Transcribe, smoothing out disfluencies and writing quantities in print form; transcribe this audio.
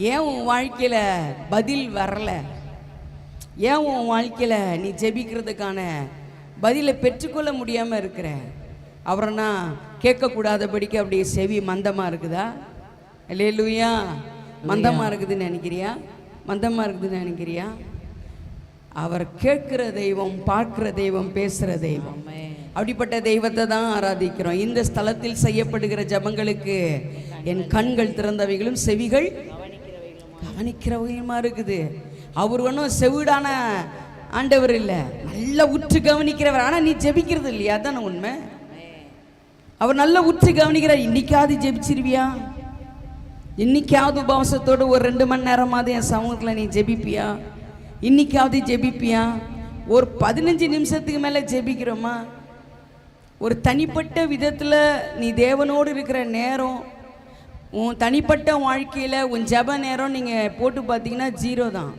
ஏன் உன் வாழ்க்கையில் பதில் வரல? ஏன் உன் வாழ்க்கையில் நீ ஜெபிக்கிறதுக்கான பதிலை பெற்றுக்கொள்ள முடியாமல் இருக்கிற? அவரைனா கேட்கக்கூடாதபடிக்கு அப்படியே செவி மந்தமாக இருக்குதா? அல்லேலூயா. மந்தமாக இருக்குதுன்னு நினைக்கிறியா? மந்தமாக இருக்குதுன்னு நினைக்கிறியா? அவர் கேட்கிற தெய்வம், பார்க்கிற தெய்வம், பேசுகிற தெய்வம். அப்படிப்பட்ட தெய்வத்தை தான் ஆராதிக்கிறோம். இந்த ஸ்தலத்தில் செய்யப்படுகிற ஜபங்களுக்கு என் கண்கள் திறந்தவைகளும் செவிகள் கவனிக்கிறவையுமா இருக்குது. அவர் ஒன்றும் செவிடான ஆண்டவர் இல்லை, நல்லா உற்று கவனிக்கிறவர். ஆனால் நீ ஜெபிக்கிறது இல்லையா? அதான உண்மை. அவர் நல்லா உற்று கவனிக்கிறார். இன்னைக்காவது ஜெபிச்சிருவியா? இன்னைக்காவது உபவாசத்தோடு ஒரு 2 மணி நேரமாவது என் சமூகத்தில் நீ ஜெபிப்பியா? இன்னைக்காவது ஜெபிப்பியா? ஒரு 15 நிமிஷத்துக்கு மேலே ஜெபிக்கிறோமா? ஒரு தனிப்பட்ட விதத்தில் நீ தேவனோடு இருக்கிற நேரம், உன் தனிப்பட்ட வாழ்க்கையில் உன் ஜெப நேரம் நீங்கள் போட்டு பார்த்தீங்கன்னா 0 தான்.